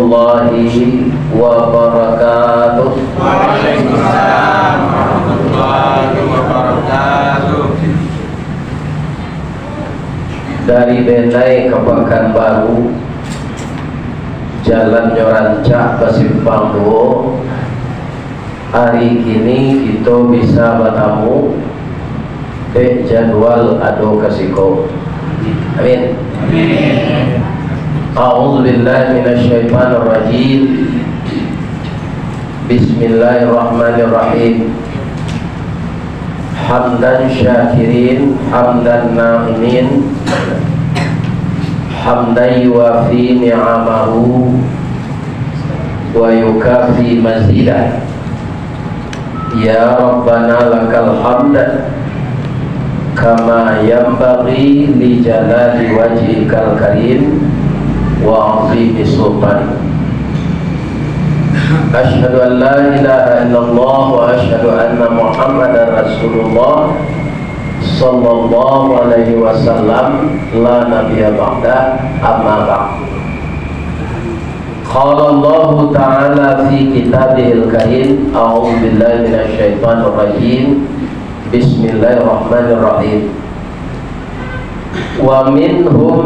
warahmatullahi wabarakatuh. Waalaikumsalam warahmatullahi wabarakatuh. Dari Benai ke Pekanbaru, Jalan Nyorancak ke Simpang Duo. Hari kini kita bisa bertemu di jadwal ado kasiko. Amin. Amin. A'udzu billahi minasyaitonir rajim. Bismillahirrahmanirrahim. Hamdan syakirin, hamdan na'imin, hamdan yuwafi ni'amahu wa yukafi mazidah. Ya Rabbana lakal hamd kama yanbaghi li jalali wajhikal karim wa 'azimi sultanik. Asyhadu an la ilaha illallah wa asyhadu anna Muhammadar Rasulullah sallallahu alaihi wasallam la nabiyya ba'da, amma ba'd. Qala Allah ta'ala fi kitabihil karim, a'udzu billahi minasyaitonir rajim. Bismillahirrahmanirrahim. Wa minhum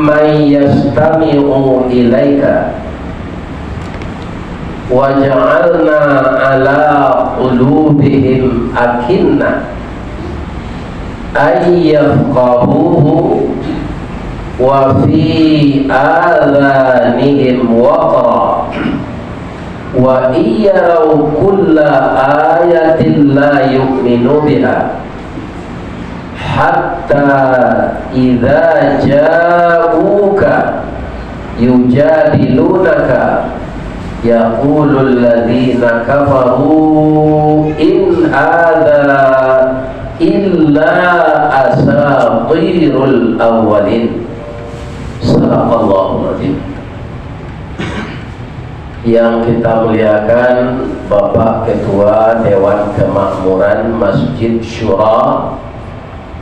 man yastami'u ilaika wa ja'alna ala qulubihim akinna ay yafqahuhu wa fi adhanihim waqra wa iyyaw kulla ayatin la yu'minu biha hatta idza ja'uka yujadilunaka yaqulul ladzina kafaru in hadza illa asatirul awwalin. Sadaqallahul azim. Yang kita muliakan Bapak Ketua Dewan Kemakmuran Masjid Syura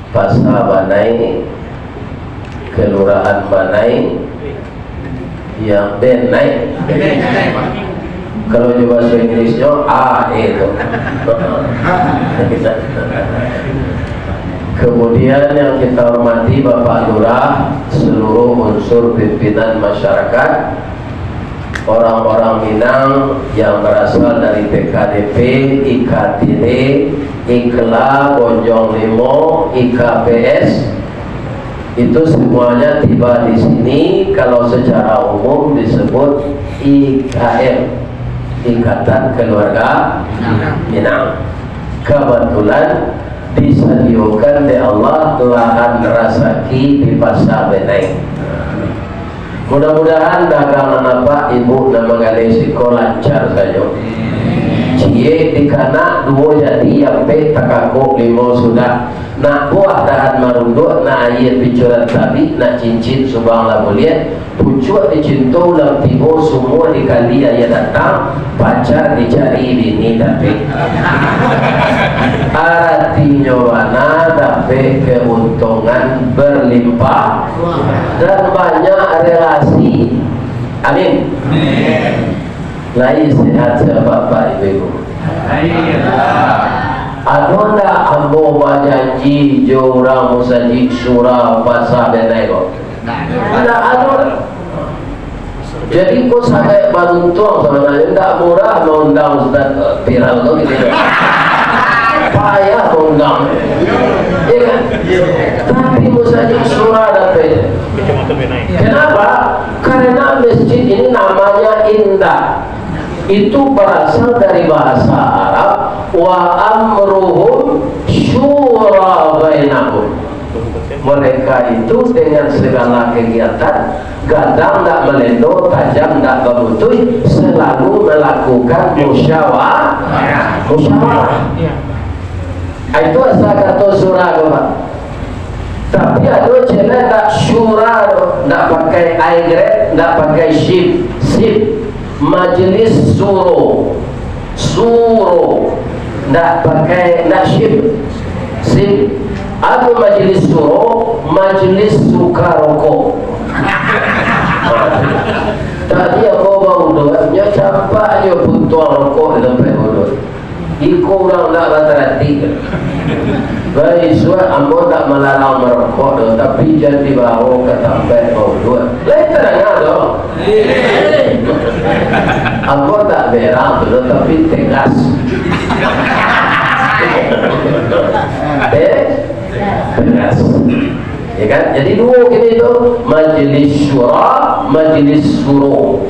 Pasar Banai, Kelurahan Banai, yang Benai. Kalau di bahasa Inggrisnya A itu. Kemudian yang kita hormati Bapak Lurah, seluruh unsur pimpinan masyarakat, orang-orang Minang yang berasal dari PKDP, IKTD, IKLA, Bonjong Limo, IKPS, itu semuanya tiba di sini. Kalau secara umum disebut IKM, Ikatan Keluarga Minang. Kebetulan disediakan oleh Allah lahan rasaki di Pasar Benai. Mudah-mudahan dagangan apa ibu nama galesiko lancar saja. Cie di kana dua jadi yang pe takako limo sudah. Nak buah dahan marunduk, nak ayat bicuran tabi, nak cincin subang lah mulia, pucuk dicintu lam tibo semua dikali ayat datang, pacar dicari bini tapi. Artinya mana dapat keuntungan berlimpah dan banyak relasi. Amin. Lain sehat Bapak Ibu. Ada ndak ambo janji jorang musajid surah Pasar Benai kok? Tidak ada. Jadi kok sampai bantuan sebenarnya tidak murah mengundang Ustaz viral tuh gitu. Payah mengundang. Iya kan? Tapi musajid surah dapat. Kenapa? Karena masjid ini namanya indah. Itu berasal dari bahasa Arab, wa amruhum syura bainahum. Mereka itu dengan segala kegiatan gadang tak melendo, tajam tak berbutuh, selalu melakukan musyawarah. Itu asal kata surah Pak. Tapi ada channel tak syura, tak pakai aigrade, tak pakai ship. Majelis suro, ndak pakai nasyib, atau majelis suro, majelis suka rokok. tadi aku bau udutnya campak aja butuh rokok di tempat udut iku orang tak berhati baik suat ambo tak melarang merokok doh, tapi jangan dibawa ke tempat bau udut lain terangnya doh ambo tak berang doh, tapi tegas tegas ya kan, jadi dua gini tu majlis syura, majlis suro.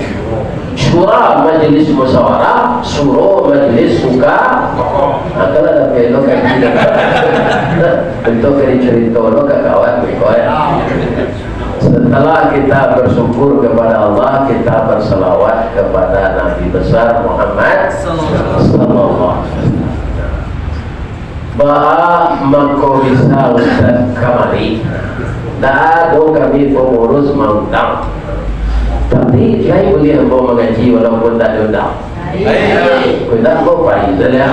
Syura majlis musyawarah, suro majlis suka. Nah, kalau ada belok kayak gini, bentuk dari cerita lo kawan setelah kita bersyukur kepada Allah, kita berselawat kepada Nabi besar Muhammad sallallahu alaihi wasallam. Bah mangko bisa Ustaz kamari dah do kami pengurus mengundang tapi saya boleh mau mengaji walaupun tak diundang kita mau pergi saja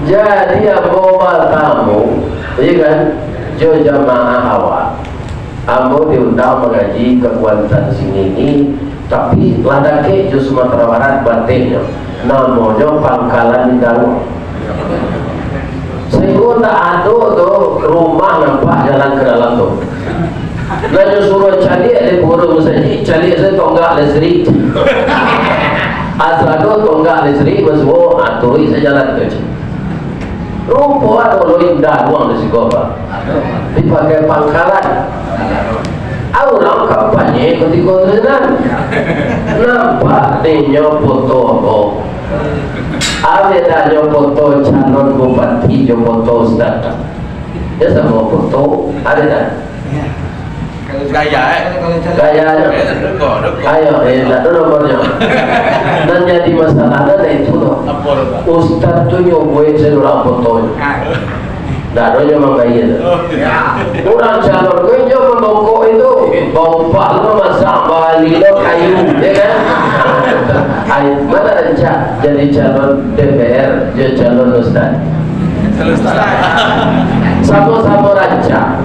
jadi ambo tamu iya kan jo jamaah awak ambo diundang mengaji ke Kuantan sini ini tapi ladake jo Sumatera Barat batinnya namanya Pangkalan Daun. Saya tak ada tu rumah nampak jalan ke dalam tu. Lalu suruh cari di burung saja, cari saya tonggak listrik. Asal tu tonggak listrik masuk, aturi saya jalan tu. Rupa atau loin dah uang di sekolah. Dipakai Pangkalan. Orang kampanye ketika senan nampak dia foto apa. Ada foto calon bupati, foto ustaz. Ya sama foto ada tak? Gaya Gayanya. Ayo, nak tu nomornya. Dan jadi masalah ada itu loh. Ustaz tu nyoboy seluruh fotonya. Dah ada memang gaya tu. Orang calon tu nyoboy membongkok itu, bongkok lu masak bali lo kayu, ya kan? Mana rancak jadi calon DPR, jadi calon ustaz. Sama-sama rancak.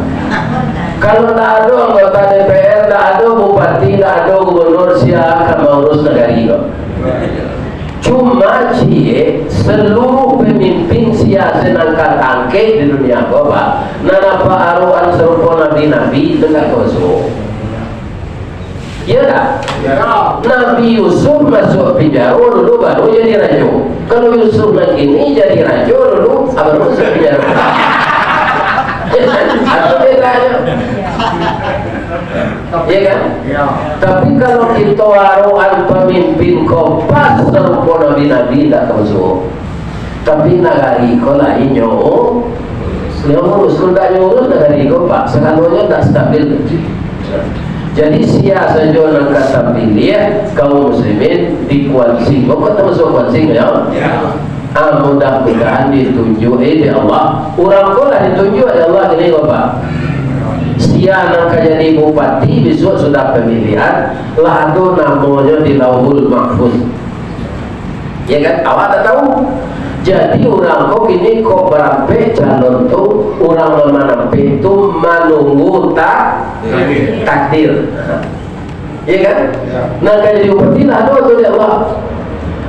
Kalau tak ada anggota DPR, tak ada bupati, tak ada gubernur, siapa akan mengurus negara itu? Cuma seluruh pemimpin siasa angkat angket di dunia bapak, nana paaruan serupa nabi-nabi dengan kosong. Ya tak? Nabi Yusuf masuk penjara dulu baru jadi raja. Kalau Yusuf begini jadi raja dulu baru masuk penjara. Atau bedanya? Ya kan? Tapi kalau kita aruan pemimpin kompas serupa nabi-nabi tak masuk. Tapi nagari ko lainnya, yang urus kundanya urus nagari ko pak. Selalunya tak stabil. Jadi siasa saja nak kata pilih kaum muslimin di Kuansing. Kau kata masuk Kuansing ya? Mudah-mudahan ditunjuk oleh Allah. Orang kau lah ditunjuk oleh Allah ini bapak. Sia nak jadi bupati besok sudah pemilihan. Lalu namanya di Lauhul Mahfuz. Ya kan? Awak tak tahu. Jadi orang kau ini kau berapa calon tu orang menampi itu menunggu takdir, ya kan? Nah jadi bupati lah tu dia Allah.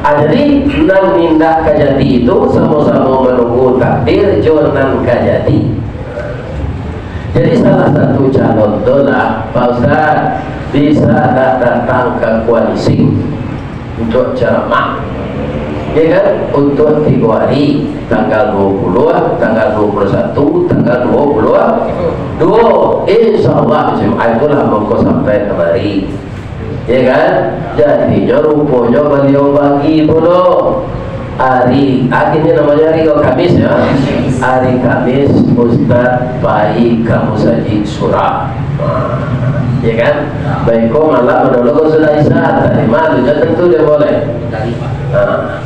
Jadi nan nindak kajati itu sama-sama menunggu takdir jonan kajati. Jadi salah satu calon tu lah Pak Ustaz bisa datang ke koalisi untuk ceramah. Ya kan, untuk 3 hari, tanggal 20, tanggal 21, tanggal 22, insyaAllah itulah mengko sampai kemari. Ya kan, jadinya rupanya beliau bagi dulu hari, akhirnya namanya hari Kamis ya, hari Kamis Ustaz baik kamu saji surah. Ya kan, baik kau malam menolak sudah isya tadi malu tentu dia boleh.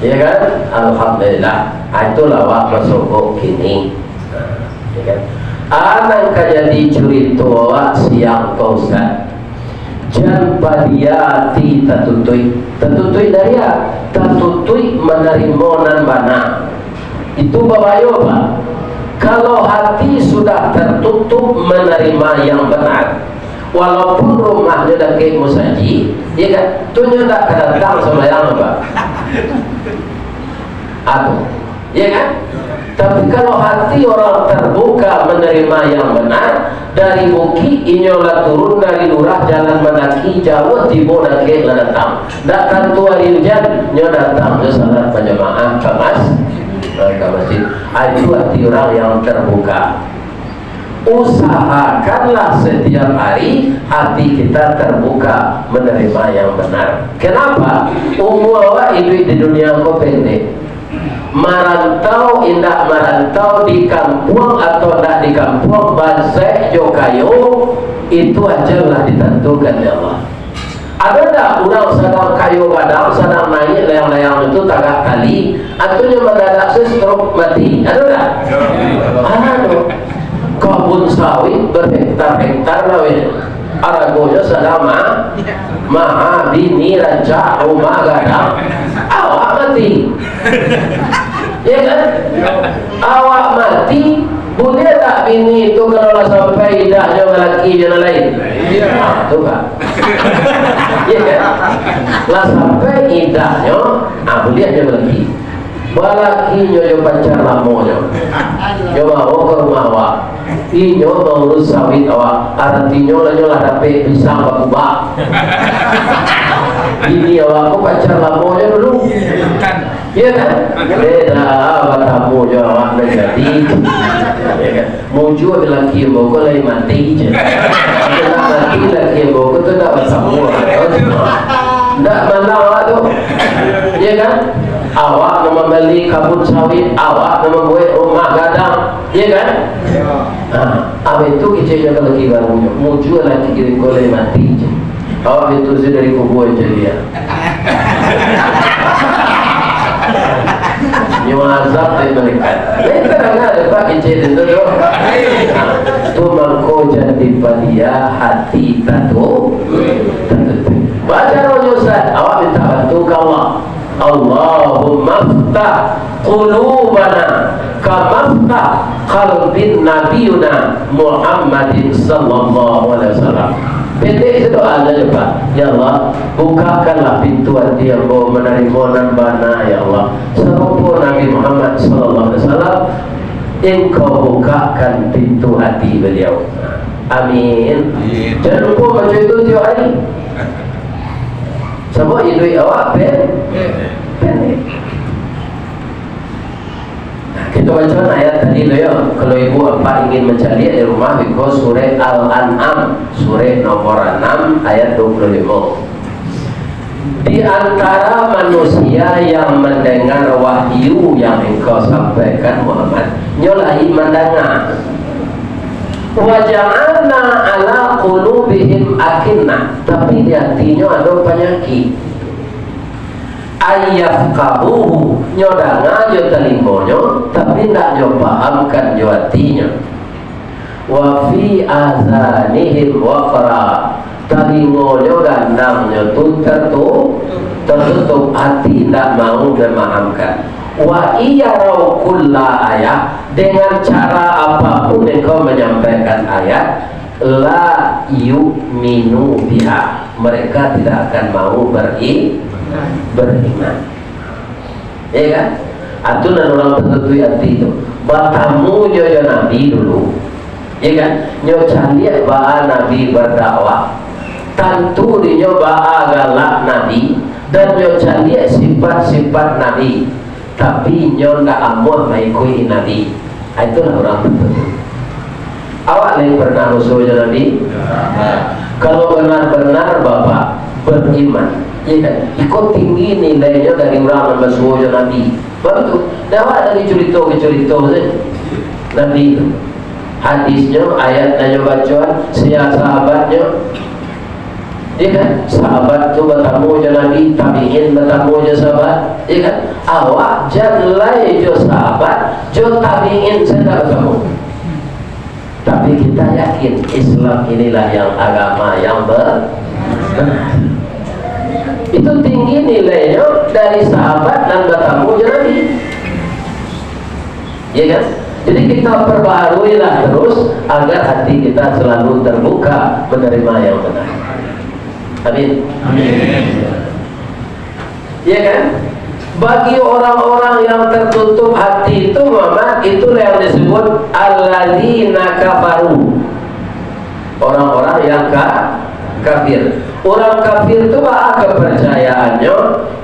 Ya kan, alhamdulillah. Itulah waktu masuk kini. Ya kan, anak kajadi curi tua siang kau Ustaz. Jan padiati tatutui dari ya tatutui menerima nan bana. Itu babayo pak. Kalau hati sudah tertutup menerima yang benar, walaupun rumahnya dekat musaji, ya kan, tu nyo tak kedatang sembahyang apa? Aku, ya kan? Tapi kalau hati orang terbuka menerima yang benar, dari bukit inyolah turun dari lurah jalan mendaki jauh tibo dake lah datang. Tak tentu hari hujan, nyo datang ke salat berjamaah ke masjid. Itu hati orang yang terbuka. Usahakanlah setiap hari hati kita terbuka menerima yang benar. Kenapa? Umur awak hidup di dunia kau pendek. Merantau indah merantau di kampung atau tak di kampung, basek jokayo, itu ajalah ditentukan ya Allah. Ada tak orang sedang kayu gadang sedang naik layang-layang itu tagak kali, atunya mendadak stroke mati, ada tak? Ada. Kebun sawit berhektar-hektar lawin, aragonya sedang maha bini raja rumah gadang, awak mati. Ya kan? Awak mati, boleh tak bini itu kalau sampai idahnya lelaki yang lain? Iya. Itu kan? Ya kan? Lah sampai idahnya, boleh aja lelaki. Balakinya yo pacar lamonya, yo bawa ke rumah awak, inyo mengurus sawit awak, artinya lah dapat pisang bakubak. Ini awak ko pacar lamonya dulu, iya kan? Beda batamu yo awak menjadi, ya kan? Muncul lelaki yang bawa lain mati je, lelaki yang bawa tu tak batamu, tak malah awak tu, ya kan? Awak membeli kabut sawit, awak membuat rumah gadang, ya kan? Apa itu kecilnya kalau kita barunya, muncul lagi kiri kolej mati je. Awak itu sudah dari kubur je dia. Nyawa azab dari mereka. Mereka dengar apa kecil itu tu? Tu mangko jadi padia hati tatu. Baca rojo Ustaz, awak minta bantu ke Allah. Allahumma ftah qulubana kama ftah qalbin nabiyuna Muhammadin sallallahu alaihi wasallam. Pendek doa aja Pak. Ya Allah, bukakanlah pintu hati yang mau menerima dan bana ya Allah. Serupa Nabi Muhammad sallallahu alaihi wasallam, Engkau bukakan pintu hati beliau. Amin. Jangan lupa baca itu tiap hari. Semua hidup awak pendek. Kita baca ayat tadi loh ya. Kalau ibu apa ingin mencari di rumah, because surah Al-An'am, surah nomor 6 ayat 25. Di antara manusia yang mendengar wahyu yang engkau sampaikan Muhammad, nyolai mendengar. Waja'alna ala qulubihim akinnah, tapi di hatinya ada penyakit. Ayyafqahuhu, nyodanga jo telingonya, tapi tidak jo pahamkan jo hatinya. Wa fi azanihim waqra, telingonya gandangnya tu tertutup, hati tidak mau memahamkan. Wa iyarau kulla ayat, dengan cara apapun engkau menyampaikan ayat, la yu'minu biha, mereka tidak akan mau beriman. Ya kan? Aturan orang tertentu hati itu. Batamu nyonya Nabi dulu, ya kan? Nyonya lihat ba'a Nabi berdakwah, tentu dia ba'a galak Nabi, dan nyonya lihat sifat-sifat Nabi. Tapi nyonya amuah mengikuti Nabi. Itulah orang tertentu. Awak yang pernah musuhnya Nabi? Kalau benar-benar Bapak beriman, ya kan? Ikut tinggi nilainya dari orang yang musuhnya Nabi. Betul. Dapat dari cerita ke cerita Nabi itu. Hadisnya, ayatnya bacaan, sahabatnya. Ya kan? Sahabat tu bertemu je Nabi, tabi'in bertemu je sahabat, ya kan? Awak jalai je sahabat, je tabi'in sedang bertemu. Tapi kita yakin Islam inilah yang agama yang benar. Itu tinggi nilainya dari sahabat dan bertemu je Nabi. Ya kan? Jadi kita perbaharuilah terus agar hati kita selalu terbuka menerima yang benar. Amin. Ya kan? Bagi orang-orang yang tertutup hati itu, Muhammad, itulah yang disebut alladzina kafaru. Orang-orang yang kafir. Orang kafir itu apa kepercayaannya?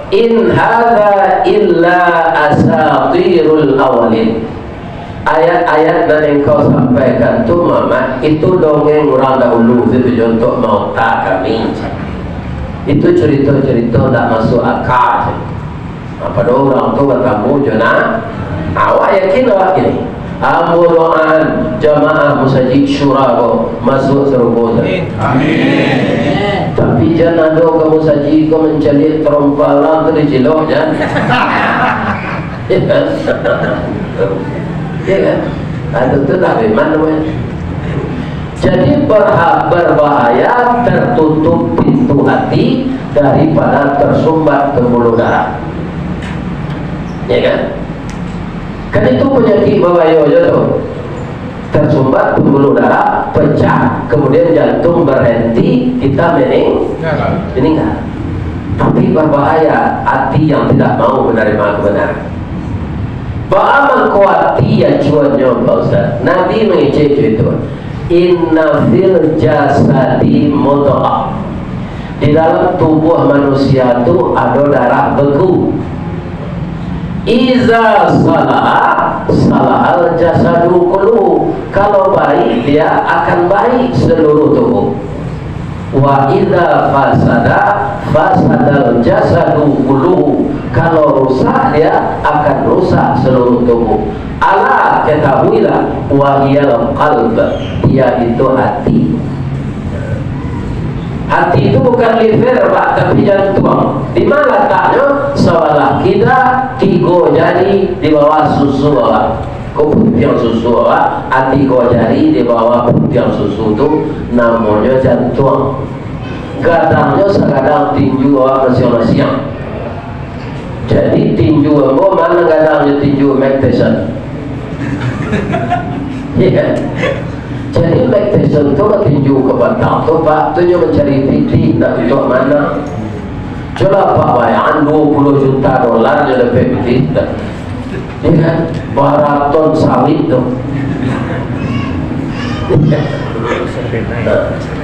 In hadza illa asatirul awalin. Ayat-ayat yang engkau sampaikan itu, Muhammad, itu dongeng orang dahulu. Itu contoh mauta kami. Itu cerita-cerita tak masuk akal. Pada orang tu bertamu jona, awak yakin awak ini? Ambulan jamaah musajid syura masuk surga. Amin. Tapi jangan ada kamu musajid kau mencari terompalan tu dijilok jangan. Ya kan? Ya kan? Ada tu tak iman namanya. Jadi berbahaya tertutup pintu hati daripada tersumbat pembuluh darah. Ya kan? Kan itu penyakit berbahaya je tu. Tersumbat pembuluh darah, pecah, kemudian jantung berhenti, kita meninggal. Tapi berbahaya hati yang tidak mau menerima kebenaran. Bagaimana kuati yang cuannya Pak Ustaz? Nabi mengecek itu. Inna fil jasadi mudghah. Di dalam tubuh manusia itu ada darah beku. Iza salah al jasadu kullu. Kalau baik dia akan baik seluruh tubuh. Wa iza fasadal jasadu kullu. Kalau rusak dia akan rusak seluruh tubuh. Ala ketahuilah wahiyal qalb, dia itu hati. Hati itu bukan liver Pak, tapi jantung. Di mana letaknya? Sebelah kita 3 jari di bawah susu bawah. Putihan susu bawah, hati 3 jari di bawah putihan susu itu namanya jantung. Kadangnya sekadang tinju bawah masing-masing. Jadi tinju apa mana kadangnya tinju Mike Tyson. Ya. Jadi Mike Tyson itu tinju ke batang tu Pak, tu dia mencari titik nak untuk mana. Coba Pak bayangkan 20 juta dolar dia dapat titik. Ya kan? Baraton sawit tu.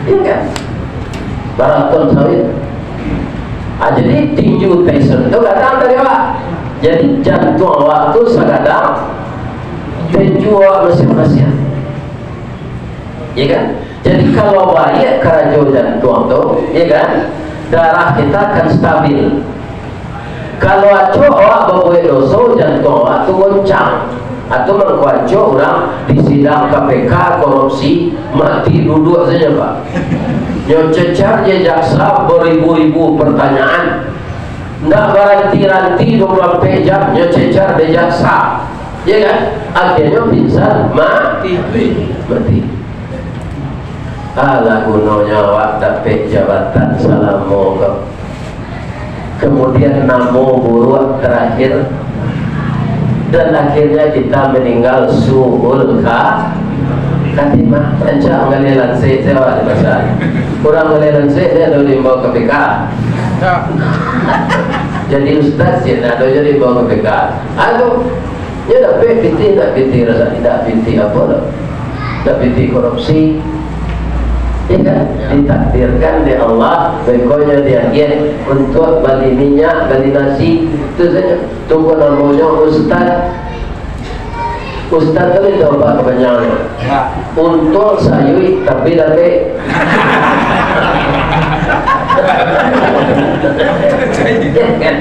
Ya kan? Baraton sawit. Jadi tinju Tyson itu kadang dari awak. Jadi jantung awak tu sekadang tinju awak masing-masing. Ya kan? Jadi kalau baik kerajo jantung tu, ya kan? Darah kita akan stabil. Kalau aco awak berbuat dosa, jantung awak tu goncang. Atau mengkuaco orang di sidang KPK korupsi mati duduk saja Pak. Yang cecar je jaksa beribu-ribu pertanyaan. Ndak beranti-ranti 24 jam yang cecar de jaksa. Ya kan? Akhirnya pingsan mati. Ala gunanya awak dapat jabatan salamu, kemudian namo buruk terakhir, dan akhirnya kita meninggal su'ul khatimah. Rancang ngalilan saya di masa kurang ngalilan saya ada dibawa ke PK. Jadi ustaz ya ada jadi bawa ke PK. Aduh, dia dapat piti tak piti rasa tidak piti apa dah, tak piti korupsi. Ya kan? Ditakdirkan di Allah baiknya diagen untuk beli minyak, beli nasi, itu saja. Tunggu namanya ustaz. Ustaz tu itu apa kepanjangannya? Untuk sayui tapi dapat. Ya kan?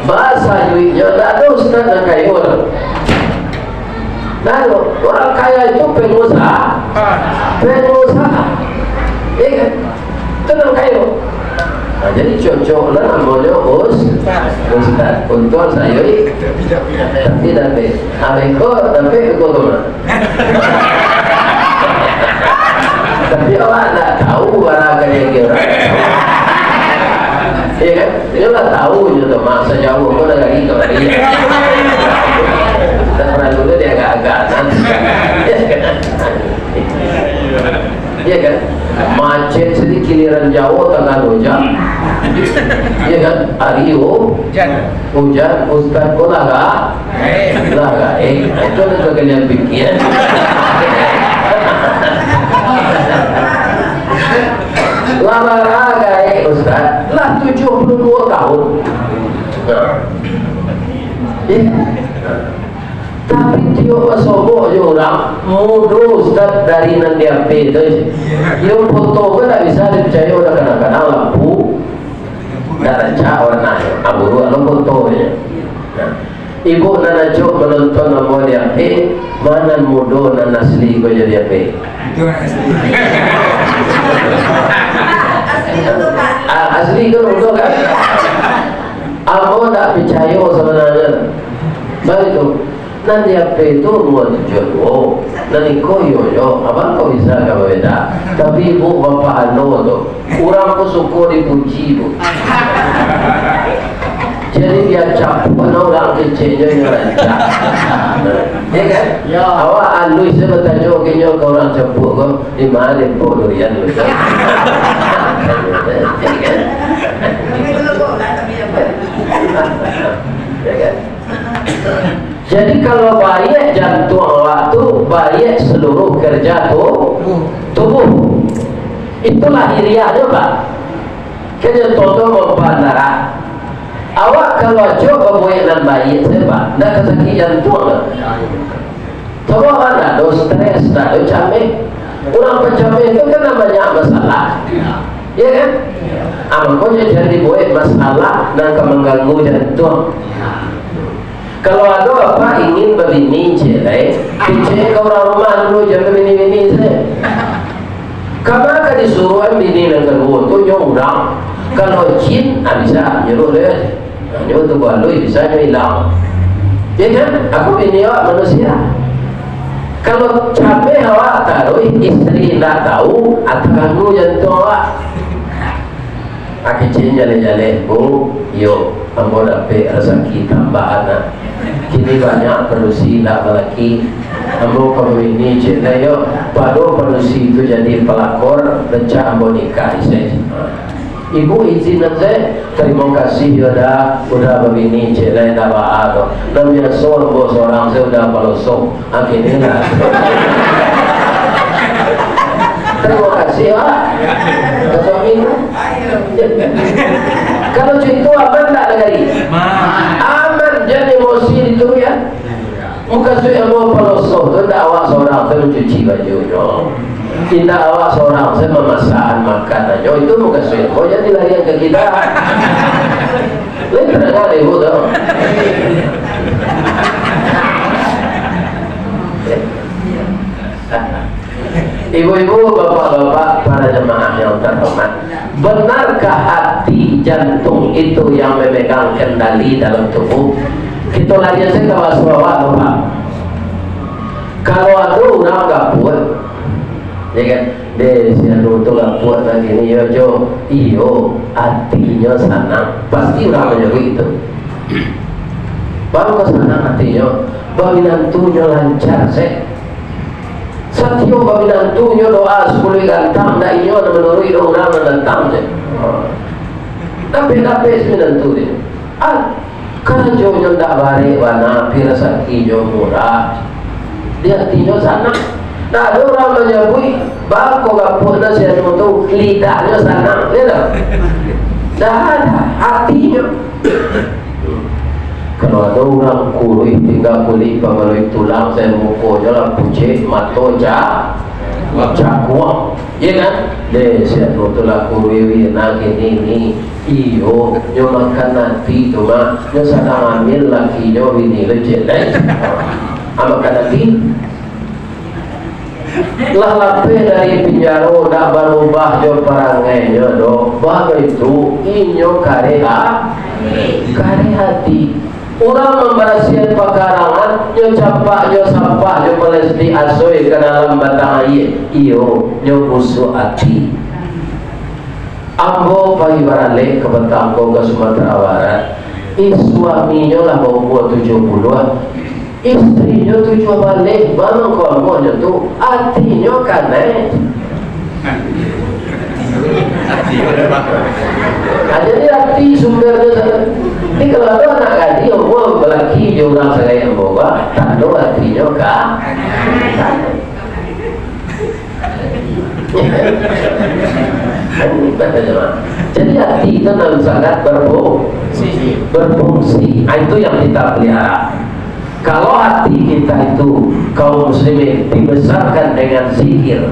Bahasa sayuinya tak ada ustaz yang kayul. Lalu orang kaya itu pengusaha, ya kan? Tenang kayu. Nah, jadi cocoklah namanya ustaz. Untuk saya tapi dapat. Aku dapat aku kemana? Tapi awak tak tahu barang yang kira. Ya kan? Dia lah tahu je tu masa jauh pun dah lagi ke hari. Dan pernah dulu dia agak-agak ya kan? Macet sedikit giliran jauh tengah hujan. Ya kan? Hari hujan Ustaz pun laga. Itu juga kalian pikir. Lama-lama Ustaz lah 72 tahun. Tapi tiap sobok je orang mudah Ustaz dari nanti apa itu. Yang foto kan tak bisa dipercaya udah kadang-kadang lampu dah rancak warnanya. Aburu lo fotonya. Ibu nana cok menonton nama dia mana mudah dan asli kau jadi apa? Itu asli. Asli kan mudah kan? Aku tak percaya sebenarnya. Baik tu. Nanti apa itu mau tujuan nanti koyo abang kau bisa kau beda tapi ibu bapa anu tu orang ku suka dipuji bu jadi dia campur orang kecilnya yang rancak ya kan awak anu sebetulnya kenya kau orang campur kau di mana di durian lu ya kan jadi kalau baik jantung awak tu baik seluruh kerja tubuh itu lahiriahnya Pak kena tonton mempandarah awak kalau coba baik dan baik sebab dah kesakit jantung coba mana ada stres ada camik orang pencamik itu kan banyak masalah ya kan makanya jadi buat masalah dan mengganggu jantung. Kalau ada apa ingin berbini jelek, kecil kau orang rumah dulu jangan bini-bini saya. Kamu akan disuruh bini dan kedua tu orang. Kalau jin, bisa nyuruh dia. Nyuruh tu baloi bisa hilang. Ya kan? Aku bini awak manusia. Kalau capek awak taruh istri tak tahu atau ganggu jantung awak. Kecil jale-jale bu, yo, ambo dapat rezeki tambahan. Kini banyak perusi tak lelaki. Ambo kamu ini cerita yo, padu perusi itu jadi pelakor rencana ambo nikah saya. Ibu izin saya, terima kasih udah begini cerita dah bahagia. Namanya seorang saya udah balosong. Akhirnya terima kasih Pak. Suami kalau itu aman tak negari? Aman jadi emosi itu ya. Muka saya mau pelosok, tidak awak seorang saya mencuci bajunya, tidak awak seorang saya memasak makanannya. Itu muka saya. Oh jadi larian ke kita. Lain pernah ibu tahu. Ibu-ibu, bapak-bapak, para jemaah yang terhormat, benarkah hati jantung itu yang memegang kendali dalam tubuh? Kita lagi saya ke bawah Bapak. Kalau ada orang tak buat, ya kan? Dia siapa tu tak buat lagi ni, iyo, hatinya senang, pasti orang menjadi itu. Baru kesenang hatinya, bagi nantunya lancar saya. Setiap pembinantunya doa 10 gantang dah iyo dan menurut orang datang je. Tapi seminantu dia. Kerjanya tak baik mana pirasa kijo murah. Dia tinjo sana. Nah ada orang menyebut bako kapur nasi anu tu lidahnya sana, ya tak? Dah ada hatinya. Kalau ada orang kulit tinggal kulit pengeluh tulang saya muka lah pucet mata kuang ya kan deh saya tulah kulit nak ini iyo nyo makan nanti tu mah nyo sadang ambil laki nyo ini lecet makan nanti lah lape dari penjara dah berubah jo perangai nyo do bagai itu inyo kare hati. Orang memberasihan pekarangan, nyo campak, nyo sampah, nyo melesti asoi ke dalam batang air. Iyo, nyo busuk hati. Ambo pagi barale ke Betangko ke Sumatera Barat, suaminya lah umur 70-an, istrinya tujuh balik, mana kamunya tu hatinya kanan. Jadi hati sumbernya sana. Jadi kalau ada anak hati umur belaki je orang saya yang bawa, tak ada hatinya kanan. Jadi hati itu dalam sangat berfungsi. Itu yang kita pelihara. Kalau hati kita itu kaum muslimin dibesarkan dengan zikir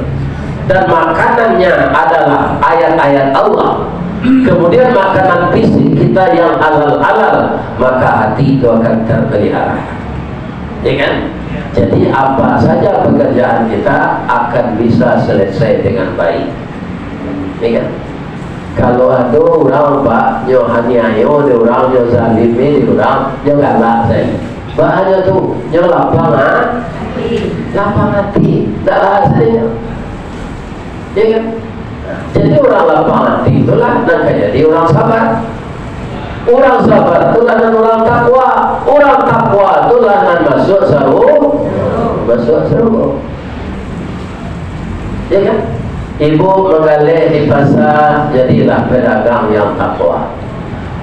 dan makanannya adalah ayat-ayat Allah, kemudian makanan fisik kita yang halal-halal, maka hati itu akan terpelihara. Ya kan? Jadi apa saja pekerjaan kita akan bisa selesai dengan baik. Ya kan? Kalau ada orang pak nyohaniayo, ada orang nyo zalimi, ada orang nyo galak saya. Bahaya tu, nyo lapang hati, tak rasanya. Ya kan? Jadi orang lapang hati itulah nak jadi orang sabar. Orang sabar itu lanan orang takwa. Orang takwa itu lanan masuk surga. Ya kan? Ibu menggalih di pasar, jadilah pedagang yang takwa.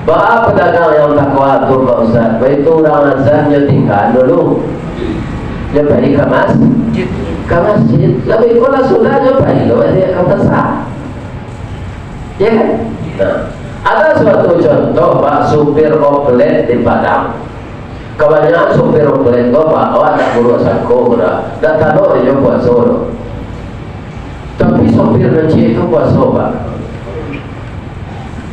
Bah pedagang yang takwa itu Pak Ustaz, itu orang azannya tinggal dulu. Dia pergi ke masjid. Lebih kurang sudah dia pergi dia ke pasar. Ya kan? Nah, ada suatu contoh Pak, supir oplet di Padang. Kebanyakan supir oplet kau Pak, awak tak buru sangko dah. Tak tahu dia buat solo. Tapi sopir kecil itu puasa Pak.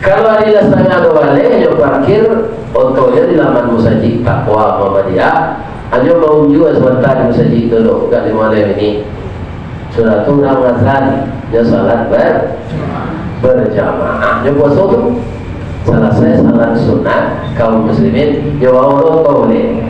Kalau hari setengah 2 balik, dia parkir otonya di laman Musajid Takwa Muhammadiyah. Hanya mau juga sebentar di Musajid dulu, bukan di malam ini. Sudah tu orang azan, dia salat berjamaah. Dia puasa tu selesai salat sunat kaum muslimin, dia bawa boleh.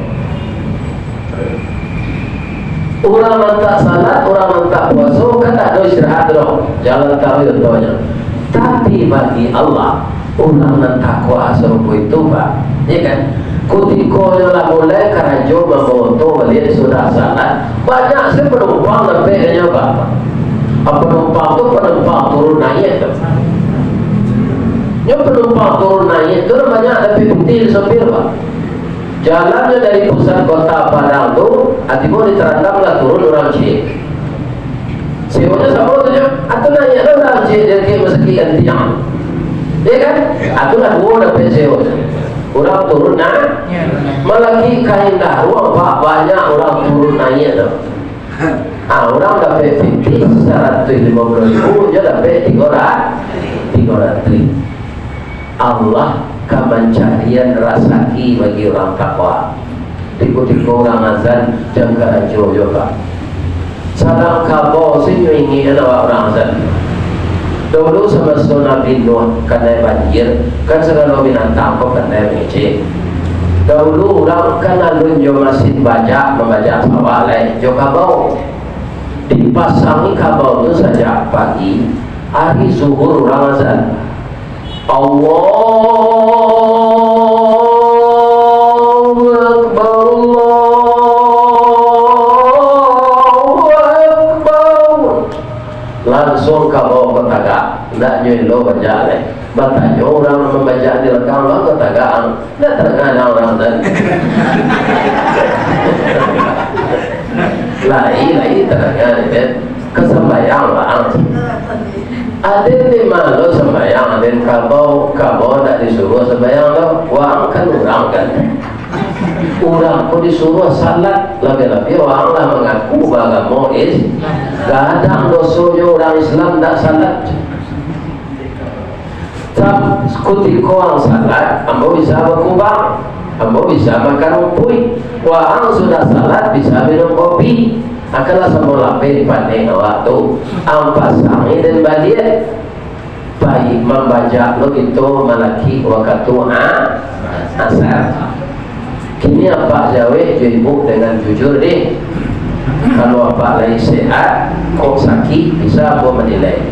Orang mentak salat, orang mentak puasa, kan tak ada istirahat dulu. Jangan tahu contohnya. Tapi bagi Allah, orang mentak kuasa itu Pak, ya kan? Ketika lah mulai kerajo memotong balik sudah salat, banyak sekali penumpang lebihnya Pak. Penumpang tu penumpang turun naik tu. Yang penumpang turun naik tu banyak lebih penting sopir Pak. Jalannya dari pusat kota Padang tu, hatimu diterandamlah turun orang cik. Sewanya sama tu je, atau naik orang cik dari dia mesekian tiang. Ya kan? Itulah dua dapat sewa. Orang turun naik, melaki kain dah ruang Pak, banyak orang turun naik tu. Orang dapat 150,000, dia dapat 300. Allah kemencarian rasaki bagi orang takwa. Tiba-tiba orang azan jam kerajo juga. Sadang kabau sini ingin orang azan. Dulu semasa Nabi Nuh kena banjir, kan segala binatang kau kena mengecek. Dahulu orang kan alun jo masih membaca sawah lain jo kabau. Dipasangi kabau itu saja pagi, hari zuhur orang azan. Allahu Akbar, Allahu Akbar. Langsung kabau ketaga, tidak nyelo baca leh. Batanya orang membaca di rekam lah ketagaan, tidak terkena orang dan. Lai terkena kesembayang lah. Ada di malu sembahyang, ada kabau tak disuruh sembahyang lo, wang kan orang kan. Orang kau disuruh salat, lagi-lagi orang lah mengaku agama kadang dosonya orang Islam tak salat. Ketika orang salat, ambo bisa berkubang, ambo bisa makan rumput. Orang sudah salat bisa minum kopi. Akanlah semua lapis pandai waktu ampasangi dan balik baik membaca lo itu malaki waktu asar. Kini apa jawab ibu dengan jujur deh. Kalau apa lagi sehat, kok sakit bisa apa menilai.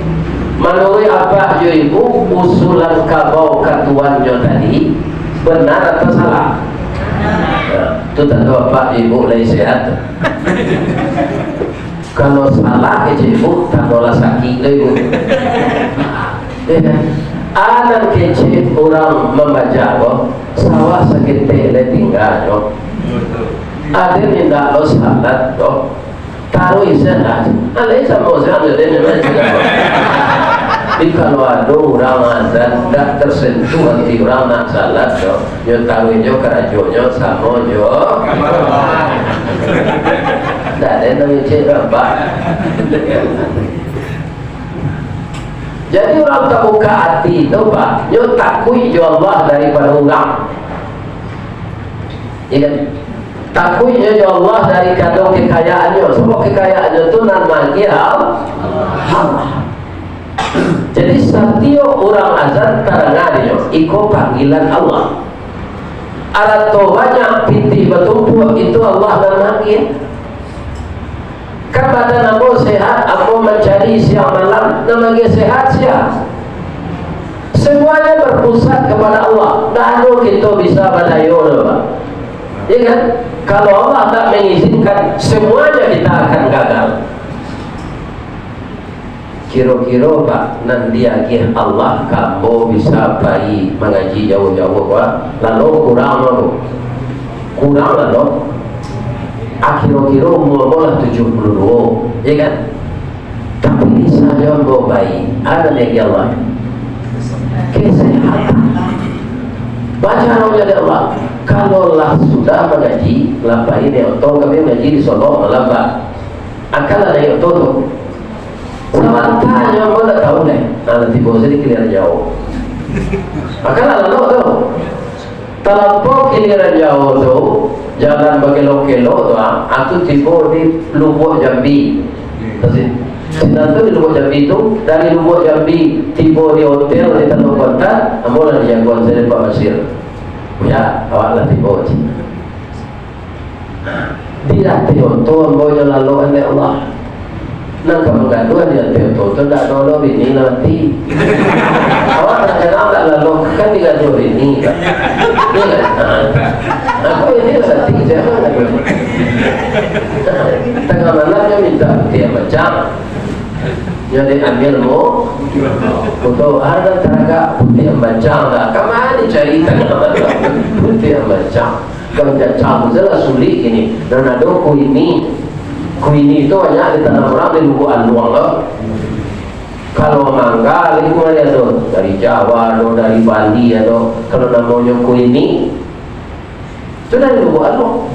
Menurut apa jo ibu usulan kabau katuannya tadi benar atau salah? Itu tentu apa ibu lagi sehat. Kalau salah ibu tandolah sakit ibu. Anak kecil orang membaca sawah sakit tele tinggal jo. Ada yang tidak lo salat jo. Taruh istilah, alai sama orang ada yang macam. Tapi kalau ada orang azan tak tersentuh hati orang nak salat jo, yo taruhnya kerajonya sama jo. Tak ada yang cakap apa. Jadi orang tak buka hati tu pak, yo takut jo Allah daripada orang. Ya kan? Takutnya ya Allah dari kado kekayaannya. Sebab kekayaannya itu namanya Allah. Jadi setiap orang azan tarangannya ikut panggilan Allah. Atau banyak pinti bertumpuk itu Allah namanya. Kan badan aku sehat, aku mencari siang malam namanya sehat siang. Semuanya berpusat kepada Allah. Tak ada kita bisa badayo pak. Ya kan? Kalau Allah tak mengizinkan, semuanya kita akan gagal. Kira-kira pak, nanti akhir Allah kamu bisa bayi mengaji jauh-jauh pak, lalu kurang lalu akhir-akhir umur 72, ya kan? Tapi bisa jauh bayi, ada lagi Allah kesehatan. Baca dari Allah. Kalau lah sudah mengaji, lapa ini atau kami mengaji di Solo melamba, akal ada yang tutup. Sementara mau tak tahu deh, nanti bos ini kiliran jauh. Akal ada tu. Terlampau kiliran jauh tu, jalan berkelok-kelok tu, aku tiba di Lubuk Jambi. Sedang tu di Lubuk Jambi tu, dari Lubuk Jambi tiba di hotel di Tanah Kota, amulah dijagoan saya Pak Basir. Ya, awaklah tiba je. Dia tiba-tiba boleh lalu oleh Allah. Nak menggaduh dia tiba-tiba tak lalu ini nanti. Awak tak kenal tak lalu kan digaduh ini. Ini kan? Aku ini nanti jangan. Tengah malam dia minta dia macam. Jadi ambilmu untuk ada teraga putih yang macam lah. Kemana cari tengah putih yang macam? Kalau macam jelas sulit ini. Dan ada kuini itu hanya di tanah orang di Lubuk Anduang lah. Kalau mangga lagi mana tu? Dari Jawa atau dari Bali atau kalau namanya kuini itu dari Lubuk Anduang.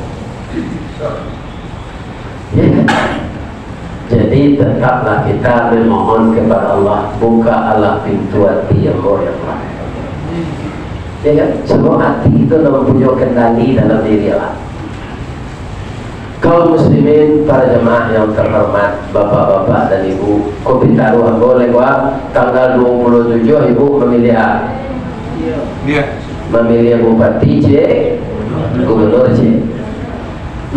Ya kan? Jadi tetaplah kita memohon kepada Allah, buka Allah pintu hati yang yang lain. Ya kan? Semua hati itu mempunyai kendali dalam diri Allah. Kaum muslimin, para jemaah yang terhormat, bapak-bapak dan ibu, kopi taruh boleh tanggal 27 ibu memilih A. Iya. Memilih bupati C, gubernur C.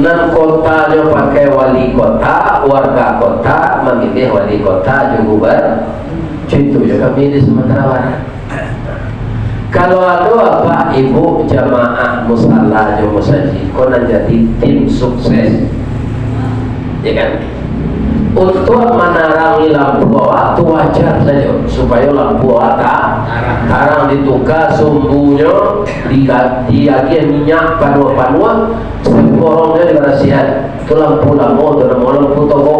Nan kotanya pakai wali kota, warga kota memilih wali kota juga itu juga milih Sumatera Barat. Kalau ada apa ibu jamaah musalla jo musaji konan jadi tim sukses, ya kan? Untuk menerangi lampu waktu wajar saja supaya lampu tarang ditukar sumbunya diganti minyak panua semporongnya diberasihan itu lampu itu nama lampu toko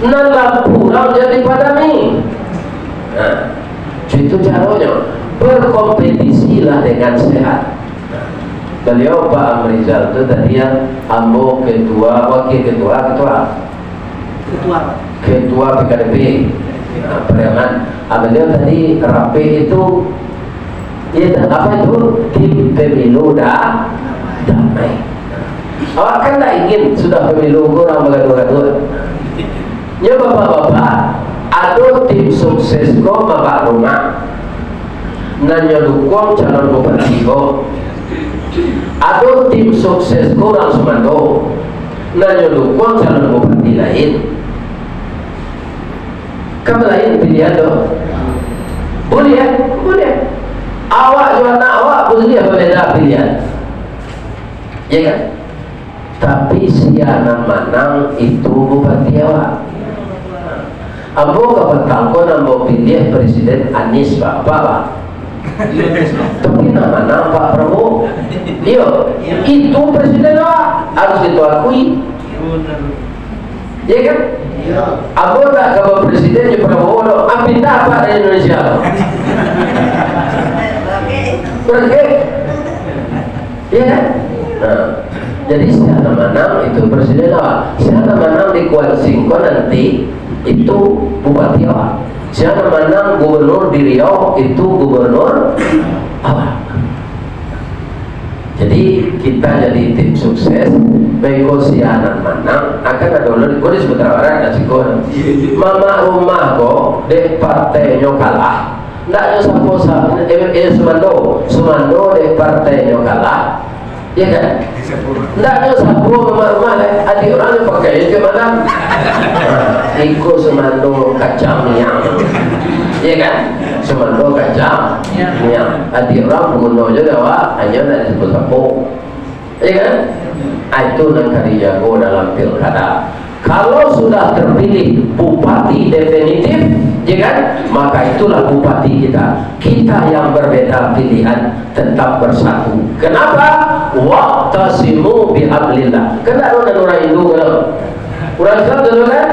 nah lampu jadi padami. Nah itu caranya berkompetisilah dengan sehat. Beliau Pak Amrizal itu tadi yang ambo wakil ketua PKDP Preman. Beliau tadi rapi itu ya apa itu tim pemilu damai. Awak kan tak ingin sudah pemilu kurang bergaduh-gaduh. Ya bapak-bapak, ada tim sukses kau bapak rumah nanya dukung calon bupati kau. Ada tim sukses kurang semando nanya dukung calon bupati lain. Kamu lain pilihan tu. Boleh. Awak juga anak awak boleh berbeza pilihan. Ya kan? Tapi siapa menang itu bupati awak. Ambo kapatang ko nambo pilih Presiden Anies Pak. Tapi nama Pak Prabowo. Iyo, itu presiden awak harus diakui. Ya kan? Ambo tak kalau presiden di Prabowo lo, pindah apa dari Indonesia lo? Pergi. Ya kan? Nah, jadi siapa menang itu presiden awak. Siapa menang di koalisi ko nanti itu bupati awak. Siapa menang gubernur di Riau itu gubernur awak. Jadi kita jadi tim sukses. Baik siapa menang akan ada ulang. Kau disebut orang nasi kau. Mama rumah kau de partai kalah. Ndak nyosap Sumando de partai kalah. Ya kan? Ndak nyosap rumah adik orang yang pakai itu mana? Ikut Sumando kacang yang. Ya kan? Sumando kacang yang. Adik orang pengguna juga wak hanya nak disebut sapu. Ya kan? Itu yang kali jago dalam pilkada. Kalau sudah terpilih bupati definitif, ya kan? Maka itulah bupati kita. Kita yang berbeda pilihan tetap bersatu. Kenapa? Waqtasimu bihablillah. Kenapa orang Hindu kalau orang Islam dulu kan?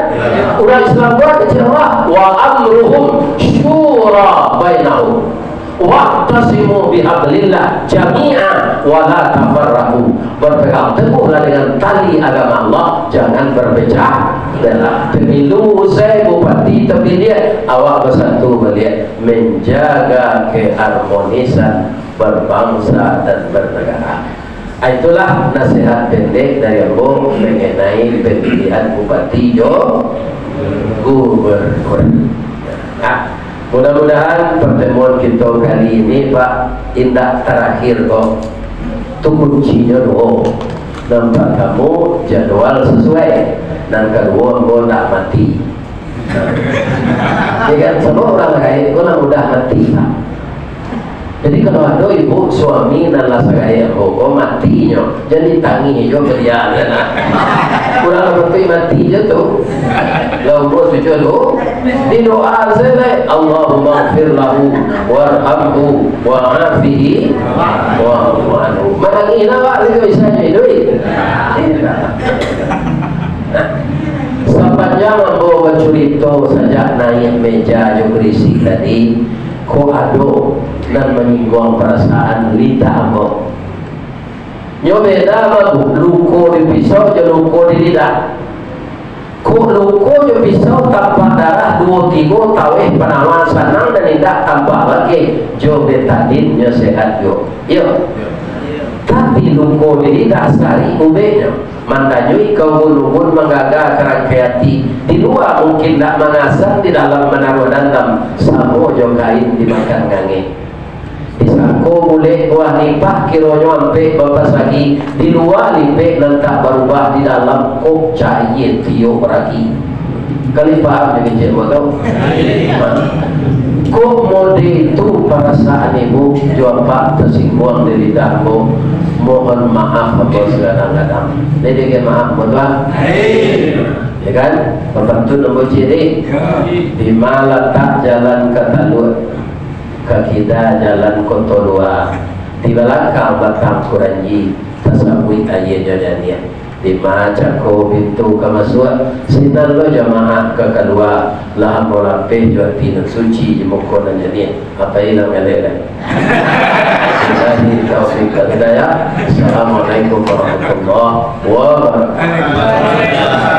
Orang Islam buat kecewa. Wa amruhum syura bainahum. Waqtasimu bihablillah jami'a wa la tafarraqu. Berpegang teguhlah dengan tali agama Allah, jangan berpecah belah. Pemilu usai bupati terpilih, awak bersatu melihat menjaga keharmonisan berbangsa dan bernegara. Itulah nasihat pendek dari Ambo mengenai pemilihan bupati gubernur. Mudah-mudahan pertemuan kita kali ini Pak indah terakhir kok. Itu kuncinya doa. Nampak kamu jadwal sesuai. Dan kedua kau tak mati. Ya kan semua orang kaya kau nak mudah mati Pak. Jadi kalau ada ibu suami dan lah segaya kau matinya, jadi tangi jo berjalan. Kurang lebih mati je tu. Lalu bos cuci tu, di doa saya Allahumma ighfir lahu warhamhu wa'afihi wa'fu anhu. Manangin awak lagi bisa duit. Sepanjang membawa cerita saja naik meja jo berisi tadi, ko ado dan menyinggung perasaan lidah mo. Nyo beda bagu luko di pisau je luko di lidah. Ko luko je pisau tanpa darah 2-3 taweh penawan sanang dan tidak tanpa lagi jo betadin nyo sehat jo. Yo. Tapi luko di lidah sari ubenya. Mandanyui kau gulungun menggaga kerangkaiati di luar mungkin tak mengasah di dalam menaruh dandam samo jo kain dimakan ngange. Disangko boleh buah nipah kironyo ampe bapas lagi di luar lipe lentak berubah di dalam kok cair tio beragi kali paham jadi cik tau kok mode itu perasaan ibu jawab pak tersinggung dari lidahmu. Mohon maaf apa kadang-kadang jadi maaf mohon ya kan membantu nombor ciri di mana letak jalan ke Talud ke kita jalan Kotolua di belakang batang Kuranji tasawwi ayatnya jadinya di Macako pintu ke masuk sinar lo jamaah ke kedua lah molampe jual tinun suci di mukonan jadinya apa ilang elek Assalamualaikum warahmatullahi wabarakatuh.